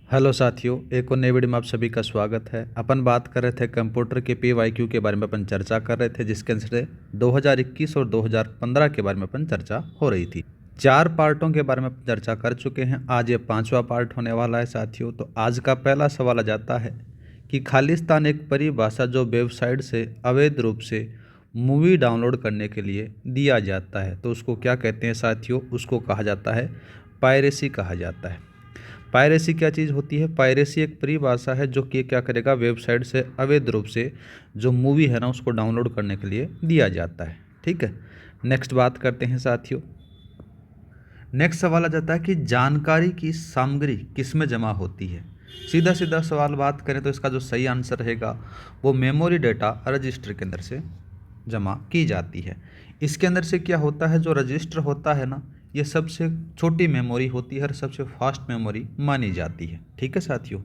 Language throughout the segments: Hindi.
हेलो साथियों, एक और नई वीडियो में आप सभी का स्वागत है। अपन बात कर रहे थे कंप्यूटर के PYQ के बारे में अपन चर्चा कर रहे थे, जिसके अंदर से 2021 और 2015 के बारे में अपन चर्चा हो रही थी। 4 पार्टों के बारे में अपन चर्चा कर चुके हैं। आज ये 5वां पार्ट होने वाला है साथियों। तो आज का पहला सवाल आ जाता है कि खालिस्तान एक परिभाषा जो वेबसाइट से अवैध रूप से मूवी डाउनलोड करने के लिए दिया जाता है, तो उसको क्या कहते हैं साथियों? उसको कहा जाता है पायरेसी कहा जाता है। पायरेसी क्या चीज़ होती है? पायरेसी एक परिभाषा है जो कि क्या करेगा, वेबसाइट से अवैध रूप से जो मूवी है ना उसको डाउनलोड करने के लिए दिया जाता है। ठीक है, नेक्स्ट बात करते हैं साथियों। नेक्स्ट सवाल आ जाता है कि जानकारी की सामग्री किस में जमा होती है? सीधा सीधा सवाल बात करें तो इसका जो सही आंसर रहेगा वो मेमोरी डेटा रजिस्टर के अंदर से जमा की जाती है। इसके अंदर से क्या होता है, जो रजिस्टर होता है ना, ये सबसे छोटी मेमोरी होती है और सबसे फास्ट मेमोरी मानी जाती है। ठीक है साथियों,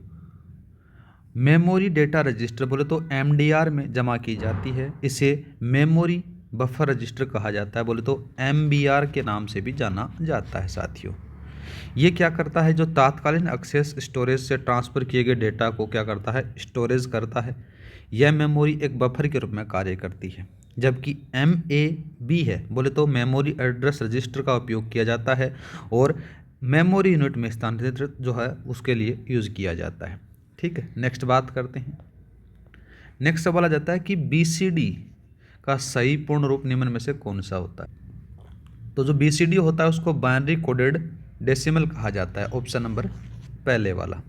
मेमोरी डेटा रजिस्टर बोले तो MDR में जमा की जाती है। इसे मेमोरी बफर रजिस्टर कहा जाता है, बोले तो MBR के नाम से भी जाना जाता है साथियों। ये क्या करता है, जो तात्कालीन एक्सेस स्टोरेज से ट्रांसफ़र किए गए डेटा को क्या करता है, स्टोरेज करता है। यह मेमोरी एक बफर के रूप में कार्य करती है। जबकि MAB है, बोले तो मेमोरी एड्रेस रजिस्टर का उपयोग किया जाता है और मेमोरी यूनिट में स्थानांतरित जो है उसके लिए यूज़ किया जाता है। ठीक है, नेक्स्ट बात करते हैं। नेक्स्ट सवाल आ जाता है कि BCD का सही पूर्ण रूप निम्न में से कौन सा होता है? तो जो BCD होता है उसको बाइनरी कोडेड डेसिमल कहा जाता है, ऑप्शन नंबर पहले वाला।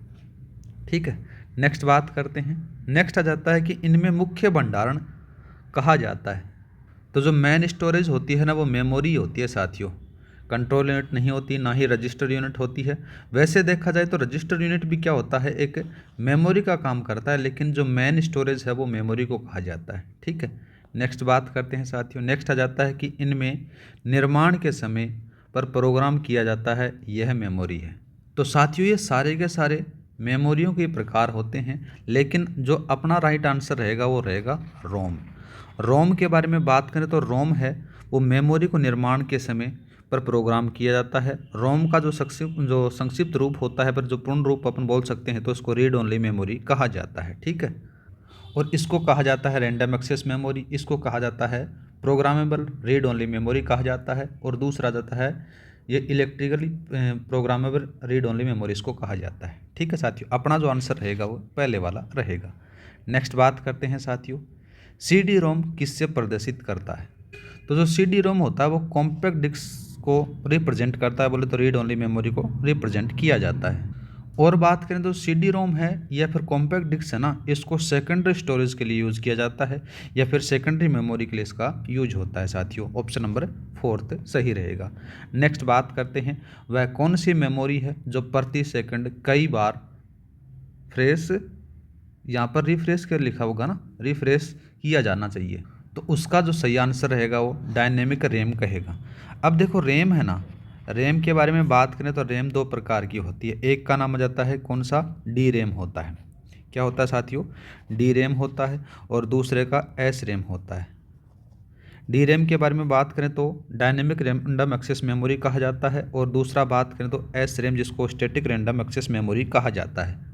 ठीक है, नेक्स्ट बात करते हैं। नेक्स्ट आ जाता है कि इनमें मुख्य भंडारण कहा जाता है। तो जो मेन स्टोरेज होती है ना वो मेमोरी होती है साथियों, कंट्रोल यूनिट नहीं होती, ना ही रजिस्टर यूनिट होती है। वैसे देखा जाए तो रजिस्टर यूनिट भी क्या होता है, एक मेमोरी का काम करता है, लेकिन जो मेन स्टोरेज है वो मेमोरी को कहा जाता है। ठीक है, नेक्स्ट बात करते हैं साथियों। नेक्स्ट आ जाता है कि इनमें निर्माण के समय पर प्रोग्राम किया जाता है, यह मेमोरी है। तो साथियों ये सारे के सारे मेमोरियों के प्रकार होते हैं, लेकिन जो अपना राइट आंसर रहेगा वो रहेगा रोम। रोम के बारे में बात करें तो रोम है वो मेमोरी को निर्माण के समय पर प्रोग्राम किया जाता है। रोम का जो संक्षिप्त रूप होता है, पर जो पूर्ण रूप अपन बोल सकते हैं तो इसको रीड ओनली मेमोरी कहा जाता है। ठीक है, और इसको कहा जाता है रैंडम एक्सेस मेमोरी, इसको कहा जाता है प्रोग्रामेबल रीड ओनली मेमोरी कहा जाता है, और दूसरा जाता है ये electrically programmable read only memory इसको कहा जाता है। ठीक है साथियों, अपना जो आंसर रहेगा वो पहले वाला रहेगा। नेक्स्ट बात करते हैं साथियों, CD-ROM किससे प्रदर्शित करता है? तो जो CD-ROM होता है वो कॉम्पैक्ट डिस्क को रिप्रेजेंट करता है, बोले तो रीड ओनली मेमोरी को रिप्रेजेंट किया जाता है। और बात करें तो CD-ROM है या फिर कॉम्पैक्ट डिस्क है ना, इसको सेकेंडरी स्टोरेज के लिए यूज़ किया जाता है या फिर सेकेंडरी मेमोरी के लिए इसका यूज होता है साथियों। ऑप्शन नंबर 4 सही रहेगा। नेक्स्ट बात करते हैं, वह कौन सी मेमोरी है जो प्रति सेकंड कई बार फ्रेश, यहाँ पर रिफ्रेश कर लिखा होगा ना, रिफ्रेश किया जाना चाहिए, तो उसका जो सही आंसर रहेगा वो डायनेमिक रैम कहेगा। अब देखो रैम है ना, रैम के बारे में बात करें तो रैम 2 प्रकार की होती है। एक का नाम आ जाता है कौन सा, DRAM होता है। क्या होता है साथियों, DRAM होता है, और दूसरे का SRAM होता है। DRAM के बारे में बात करें तो डायनेमिक रैंडम एक्सेस मेमोरी कहा जाता है, और दूसरा बात करें तो SRAM जिसको स्टैटिक रैंडम एक्सेस मेमोरी कहा जाता है।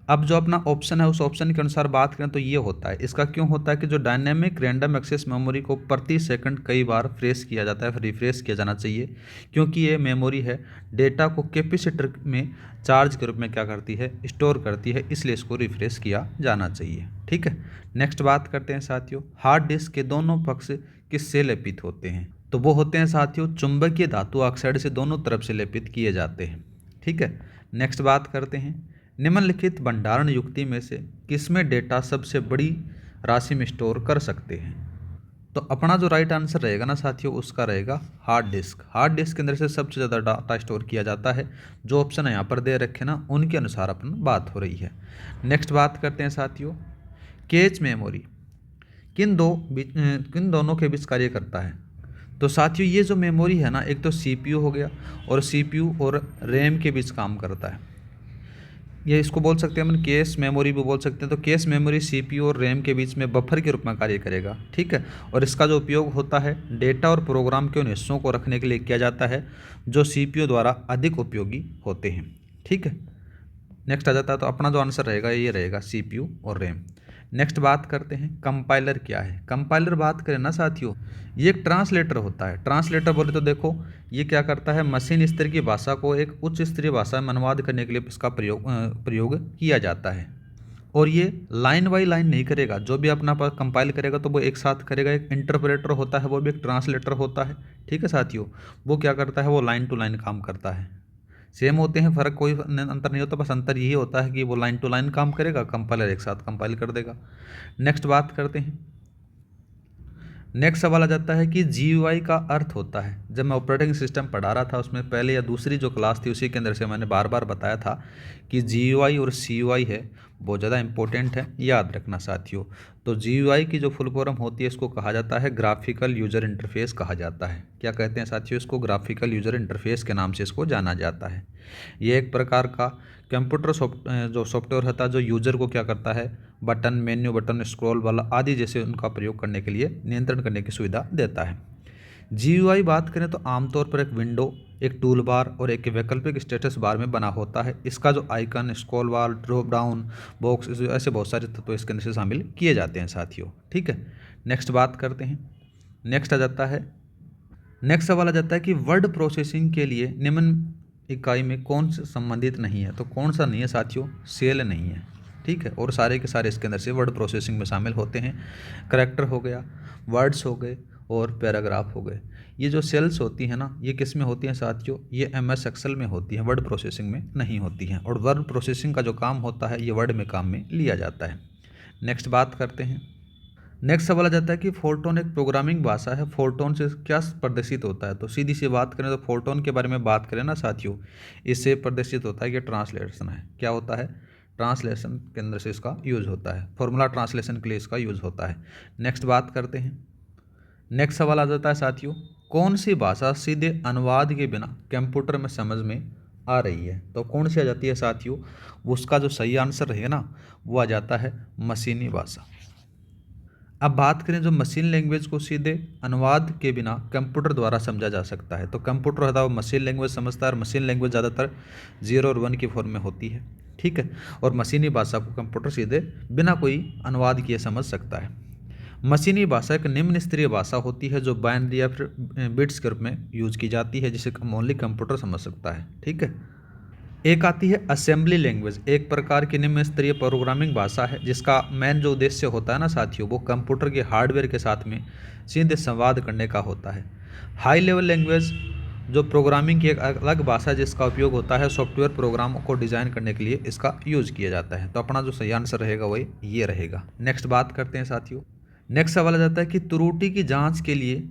अब जो अपना ऑप्शन है उस ऑप्शन के अनुसार बात करें तो ये होता है। इसका क्यों होता है कि जो डायनेमिक रैंडम एक्सेस मेमोरी को प्रति सेकंड कई बार फ्रेश किया जाता है, फिर रिफ्रेश किया जाना चाहिए, क्योंकि ये मेमोरी है डेटा को कैपेसिटर में चार्ज के रूप में क्या करती है, स्टोर करती है, इसलिए इसको रिफ्रेश किया जाना चाहिए। ठीक है, नेक्स्ट बात करते हैं साथियों, हार्ड डिस्क के दोनों पक्ष किससे लेपित होते हैं? तो वो होते हैं साथियों चुंबकीय धातु ऑक्साइड से दोनों तरफ से लेपित किए जाते हैं। ठीक है, नेक्स्ट बात करते हैं, निम्नलिखित भंडारण युक्ति में से किसमें डेटा सबसे बड़ी राशि में स्टोर कर सकते हैं? तो अपना जो राइट आंसर रहेगा ना साथियों उसका रहेगा हार्ड डिस्क। हार्ड डिस्क के अंदर से सबसे ज़्यादा डाटा स्टोर किया जाता है। जो ऑप्शन है यहाँ पर दे रखे ना उनके अनुसार अपन बात हो रही है। नेक्स्ट बात करते हैं साथियों, कैच मेमोरी किन दोनों के बीच कार्य करता है? तो साथियों ये जो मेमोरी है ना, एक तो CPU हो गया, और CPU और रैम के बीच काम करता है। ये इसको बोल सकते हैं अपन कैश मेमोरी भी बोल सकते हैं। तो कैश मेमोरी CPU और रैम के बीच में बफर के रूप में कार्य करेगा। ठीक है, और इसका जो उपयोग होता है डेटा और प्रोग्राम के उन हिस्सों को रखने के लिए किया जाता है जो CPU द्वारा अधिक उपयोगी होते हैं। ठीक है, नेक्स्ट आ जाता है, तो अपना जो आंसर रहेगा ये रहेगा CPU और रैम। नेक्स्ट बात करते हैं कंपाइलर क्या है। कंपाइलर बात करें ना साथियों, ये एक ट्रांसलेटर होता है। ट्रांसलेटर बोले तो देखो ये क्या करता है, मशीन स्तर की भाषा को एक उच्च स्तरीय भाषा में अनुवाद करने के लिए इसका प्रयोग किया जाता है। और ये लाइन बाई लाइन नहीं करेगा, जो भी अपना पर कंपाइल करेगा तो वो एक साथ करेगा। एक इंटरप्रेटर होता है, वो भी एक ट्रांसलेटर होता है। ठीक है साथियों, वो क्या करता है, वो लाइन टू लाइन काम करता है। सेम होते हैं, फ़र्क कोई अंतर नहीं होता, बस अंतर यही होता है कि वो लाइन टू लाइन काम करेगा, कंपाइलर एक साथ कंपाइल कर देगा। नेक्स्ट बात करते हैं। नेक्स्ट सवाल आ जाता है कि GUI का अर्थ होता है। जब मैं ऑपरेटिंग सिस्टम पढ़ा रहा था उसमें पहले या दूसरी जो क्लास थी उसी के अंदर से मैंने बार बार बताया था कि GUI और CUI है, बहुत ज़्यादा इंपॉर्टेंट है, याद रखना साथियों। तो GUI की जो फुल फॉर्म होती है इसको कहा जाता है ग्राफिकल यूज़र इंटरफेस कहा जाता है। क्या कहते हैं साथियों, इसको ग्राफिकल यूज़र इंटरफेस के नाम से इसको जाना जाता है। ये एक प्रकार का कंप्यूटर जो सॉफ्टवेयर होता है जो यूज़र को क्या करता है, बटन, मेन्यू बटन, स्क्रॉल वाला आदि जैसे उनका प्रयोग करने के लिए नियंत्रण करने की सुविधा देता है। GUI बात करें तो आमतौर पर एक विंडो, एक टूल बार और एक वैकल्पिक स्टेटस बार में बना होता है। इसका जो आइकन, स्क्रॉल बार, ड्रॉप डाउन बॉक्स, ऐसे बहुत सारे तत्व इसके अंदर से शामिल किए जाते हैं साथियों। ठीक है, नेक्स्ट बात करते हैं। नेक्स्ट सवाल आ जाता है कि वर्ड प्रोसेसिंग के लिए निम्न इकाई में कौन सा संबंधित नहीं है। तो कौन सा नहीं है साथियों, सेल नहीं है। ठीक है, और सारे के सारे इसके अंदर से वर्ड प्रोसेसिंग में शामिल होते हैं। करैक्टर हो गया, वर्ड्स हो गए और पैराग्राफ हो गए। ये जो सेल्स होती हैं ना, ये किस में होती हैं साथियों, ये MS एक्सेल में होती हैं, वर्ड प्रोसेसिंग में नहीं होती हैं। और वर्ड प्रोसेसिंग का जो काम होता है ये वर्ड में काम में लिया जाता है। नेक्स्ट बात करते हैं। नेक्स्ट सवाल आ जाता है कि फोर्टोन एक प्रोग्रामिंग भाषा है, फोर्टोन से क्या प्रदर्शित होता है। तो सीधी सी बात करें तो फोर्टोन के बारे में बात करें ना साथियों, इससे प्रदर्शित होता है कि ट्रांसलेशन है। क्या होता है, ट्रांसलेशन के अंदर से इसका यूज़ होता है, फॉर्मूला ट्रांसलेशन के लिए इसका यूज़ होता है। नेक्स्ट बात करते हैं। नेक्स्ट सवाल आ जाता है साथियों, कौन सी भाषा सीधे अनुवाद के बिना कंप्यूटर में समझ में आ रही है। तो कौन सी आ जाती है साथियों, उसका जो सही आंसर है ना वो आ जाता है मशीनी भाषा। अब बात करें जो मशीन लैंग्वेज को सीधे अनुवाद के बिना कंप्यूटर द्वारा समझा जा सकता है। तो कंप्यूटर होता है वो मशीन लैंग्वेज समझता है, और मशीन लैंग्वेज ज़्यादातर 0 और 1 की फॉर्म में होती है। ठीक है, और मशीनी भाषा को कंप्यूटर सीधे बिना कोई अनुवाद किए समझ सकता है। मशीनी भाषा एक निम्न स्तरीय भाषा होती है जो बाइनरी या फिर बिट्स के रूप में यूज की जाती है, जिसे ओनली कंप्यूटर समझ सकता है। ठीक है, एक आती है असेंबली लैंग्वेज, एक प्रकार की निम्न स्तरीय प्रोग्रामिंग भाषा है जिसका मेन जो उद्देश्य होता है ना साथियों, वो कंप्यूटर के हार्डवेयर के साथ में सीधे संवाद करने का होता है। हाई लेवल लैंग्वेज जो प्रोग्रामिंग की एक अलग भाषा है जिसका उपयोग होता है सॉफ्टवेयर प्रोग्रामों को डिज़ाइन करने के लिए इसका यूज किया जाता है। तो अपना जो सही आंसर रहेगा वही ये रहेगा। नेक्स्ट बात करते हैं साथियों। नेक्स्ट सवाल आ जाता है कि त्रुटि की जाँच के लिए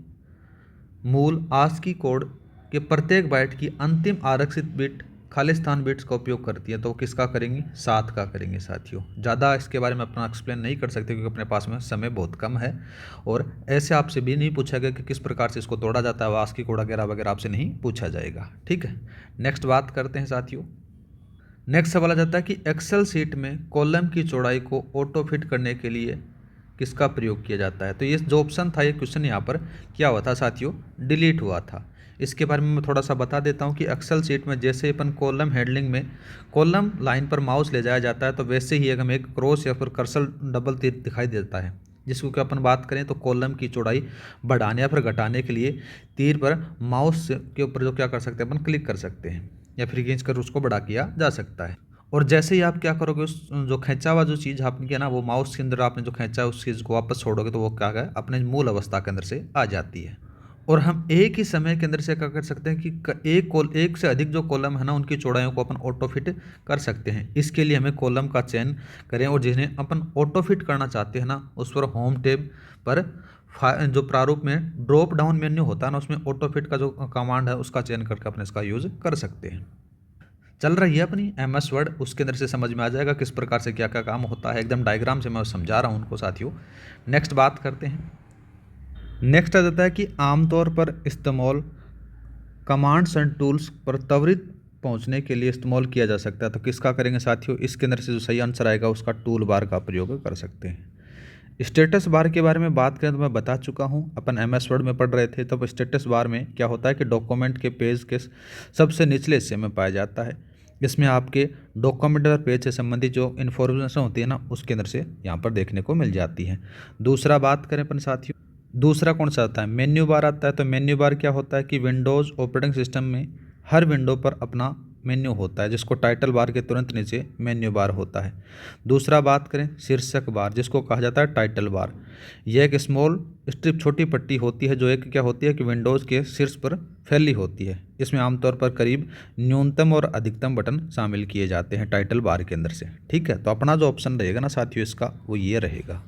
मूल ASCII कोड के प्रत्येक बाइट की अंतिम आरक्षित बिट खालिस्तान बिट्स का उपयोग करती है। तो किसका करेंगे, 7 का करेंगे साथियों। ज़्यादा इसके बारे में अपना एक्सप्लेन नहीं कर सकते क्योंकि अपने पास में समय बहुत कम है, और ऐसे आपसे भी नहीं पूछा गया कि किस प्रकार से इसको तोड़ा जाता है, ASCII कोड वगैरह वगैरह आपसे नहीं पूछा जाएगा। ठीक है, नेक्स्ट बात करते हैं साथियों। नेक्स्ट सवाल आ जाता है कि एक्सेल शीट में कॉलम की चौड़ाई को ऑटो फिट करने के लिए किसका प्रयोग किया जाता है। तो ये जो ऑप्शन था, ये क्वेश्चन यहाँ पर क्या हुआ था साथियों, डिलीट हुआ था। इसके बारे में मैं थोड़ा सा बता देता हूँ कि एक्सेल शीट में जैसे अपन कॉलम हैंडलिंग में कॉलम लाइन पर माउस ले जाया जाता है, तो वैसे ही हमें एक क्रॉस या फिर कर्सर डबल तीर दिखाई देता है, जिसको कि अपन बात करें तो कॉलम की चौड़ाई बढ़ाने या फिर घटाने के लिए तीर पर माउस के ऊपर जो क्या कर सकते हैं, अपन क्लिक कर सकते हैं या फिर खींच कर उसको बड़ा किया जा सकता है। और जैसे ही आप क्या करोगे, उस जो खींचा हुआ जो चीज़ आपने किया ना, वो माउस के अंदर आपने जो खींचा है उस चीज़ को वापस छोड़ोगे तो वो क्या है, अपने मूल अवस्था के अंदर से आ जाती है। और हम एक ही समय के अंदर से क्या कर सकते हैं कि एक से अधिक जो कॉलम है ना, उनकी चौड़ाइयों को अपन ऑटो फिट कर सकते हैं। इसके लिए हमें कॉलम का चयन करें, और जिन्हें अपन ऑटो फिट करना चाहते हैं ना, उस पर होम टैब पर जो प्रारूप में ड्रॉप डाउन मेन्यू होता है ना, उसमें ऑटो फिट का जो कमांड है उसका चयन करके अपने इसका यूज़ कर सकते हैं। चल रही है अपनी MS वर्ड, उसके अंदर से समझ में आ जाएगा किस प्रकार से क्या क्या काम होता है। एकदम डायग्राम से मैं समझा रहा हूँ उनको साथियों। नेक्स्ट बात करते हैं। नेक्स्ट आ जाता है कि आमतौर पर इस्तेमाल कमांड्स एंड टूल्स पर त्वरित पहुंचने के लिए इस्तेमाल किया जा सकता है। तो किसका करेंगे साथियों, इसके अंदर से जो सही आंसर आएगा उसका टूल बार का प्रयोग कर सकते हैं। स्टेटस बार के बारे में बात करें तो मैं बता चुका हूं, अपन MS वर्ड में पढ़ रहे थे। तब स्टेटस बार में क्या होता है कि डॉक्यूमेंट के पेज के सबसे निचले हिस्से में पाया जाता है। इसमें आपके डॉक्यूमेंट और पेज से संबंधित जो इन्फॉर्मेशन होती है ना, उसके अंदर से यहाँ पर देखने को मिल जाती है। दूसरा बात करें अपन साथियों, दूसरा कौन सा आता है, मेन्यू बार आता है। तो मेन्यू बार क्या होता है कि विंडोज़ ऑपरेटिंग सिस्टम में हर विंडो पर अपना मेन्यू होता है, जिसको टाइटल बार के तुरंत नीचे मेन्यू बार होता है। दूसरा बात करें शीर्षक बार, जिसको कहा जाता है टाइटल बार। यह एक स्मॉल स्ट्रिप, छोटी पट्टी होती है जो एक क्या होती है कि विंडोज़ के शीर्ष पर फैली होती है। इसमें आमतौर पर करीब न्यूनतम और अधिकतम बटन शामिल किए जाते हैं टाइटल बार के अंदर से। ठीक है, तो अपना जो ऑप्शन रहेगा ना साथियों इसका, वो ये रहेगा,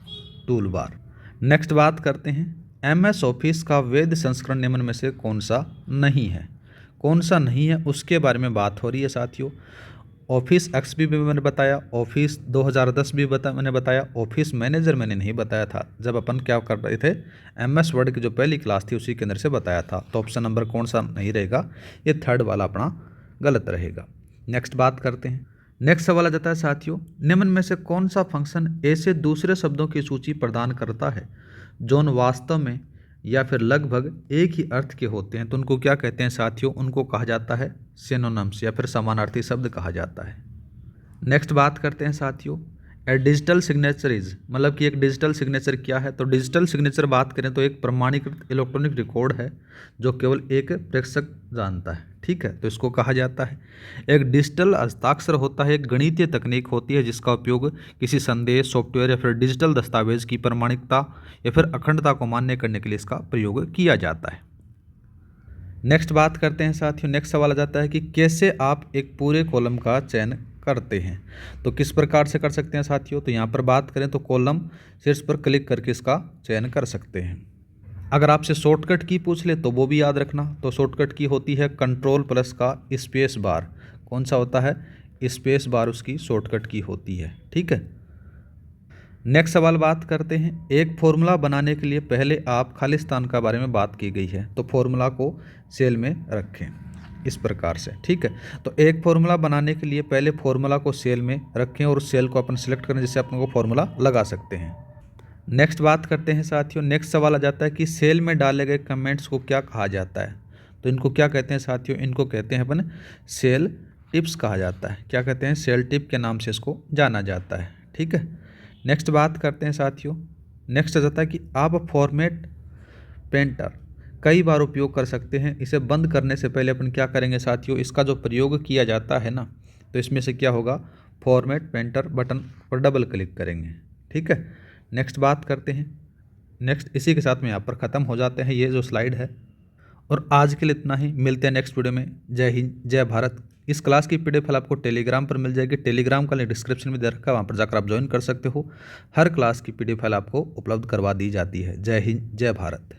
टूल बार। नेक्स्ट बात करते हैं, MS ऑफिस का वैध संस्करण निम्न में से कौन सा नहीं है। कौन सा नहीं है उसके बारे में बात हो रही है साथियों। ऑफिस XP भी मैंने बताया, ऑफिस 2010 भी मैंने बताया, ऑफिस मैनेजर मैंने नहीं बताया था जब अपन क्या कर रहे थे, MS वर्ड की जो पहली क्लास थी उसी के अंदर से बताया था। तो ऑप्शन नंबर कौन सा नहीं रहेगा, ये थर्ड वाला अपना गलत रहेगा। नेक्स्ट बात करते हैं। नेक्स्ट सवाल आ जाता है साथियों, निम्न में से कौन सा फंक्शन ऐसे दूसरे शब्दों की सूची प्रदान करता है जो वास्तव में या फिर लगभग एक ही अर्थ के होते हैं। तो उनको क्या कहते हैं साथियों, उनको कहा जाता है सिनोनिम्स या फिर समानार्थी शब्द कहा जाता है। नेक्स्ट बात करते हैं साथियों, ए डिजिटल सिग्नेचर इज, मतलब कि एक डिजिटल सिग्नेचर क्या है। तो डिजिटल सिग्नेचर बात करें तो एक प्रमाणीकृत इलेक्ट्रॉनिक रिकॉर्ड है जो केवल एक प्रेषक जानता है। ठीक है, तो इसको कहा जाता है। एक डिजिटल हस्ताक्षर होता है, एक गणितीय तकनीक होती है जिसका उपयोग किसी संदेश, सॉफ्टवेयर या फिर डिजिटल दस्तावेज की प्रमाणिकता या फिर अखंडता को मान्य करने के लिए इसका प्रयोग किया जाता है। नेक्स्ट बात करते हैं साथियों, नेक्स्ट सवाल आ जाता है कि कैसे आप एक पूरे कॉलम का चयन करते हैं। तो किस प्रकार से कर सकते हैं साथियों, तो यहाँ पर बात करें तो कॉलम शीर्ष पर क्लिक करके इसका चयन कर सकते हैं। अगर आपसे शॉर्टकट की पूछ ले तो वो भी याद रखना। तो शॉर्टकट की होती है कंट्रोल प्लस का स्पेस बार। कौन सा होता है, स्पेस बार उसकी शॉर्टकट की होती है। ठीक है, नेक्स्ट सवाल बात करते हैं, एक फॉर्मूला बनाने के लिए पहले आप खालिस्तान का बारे में बात की गई है। तो फॉर्मूला को सेल में रखें इस प्रकार से। ठीक है, तो एक फॉर्मूला बनाने के लिए पहले फॉर्मूला को सेल में रखें और उस सेल को अपन सिलेक्ट करें जिससे अपन को फॉर्मूला लगा सकते हैं। नेक्स्ट बात करते हैं साथियों, नेक्स्ट सवाल आ जाता है कि सेल में डाले गए कमेंट्स को क्या कहा जाता है। तो इनको क्या कहते हैं साथियों, इनको कहते हैं अपन सेल टिप्स कहा जाता है। क्या कहते हैं, सेल टिप के नाम से इसको जाना जाता है। ठीक है, नेक्स्ट बात करते हैं साथियों, नेक्स्ट आ जाता है कि आप फॉर्मेट पेंटर कई बार उपयोग कर सकते हैं। इसे बंद करने से पहले अपन क्या करेंगे साथियों, इसका जो प्रयोग किया जाता है ना, तो इसमें से क्या होगा, फॉर्मेट पेंटर बटन पर डबल क्लिक करेंगे। ठीक है, नेक्स्ट बात करते हैं। नेक्स्ट इसी के साथ में यहाँ पर ख़त्म हो जाते हैं ये जो स्लाइड है। और आज के लिए इतना ही, मिलते हैं नेक्स्ट वीडियो में। जय हिंद, जय भारत। इस क्लास की PDF फाइल आपको टेलीग्राम पर मिल जाएगी। टेलीग्राम का लिंक डिस्क्रिप्शन में दे रखा है, वहाँ पर जाकर आप ज्वाइन कर सकते हो। हर क्लास की PDF फाइल आपको उपलब्ध करवा दी जाती है। जय हिंद, जय भारत।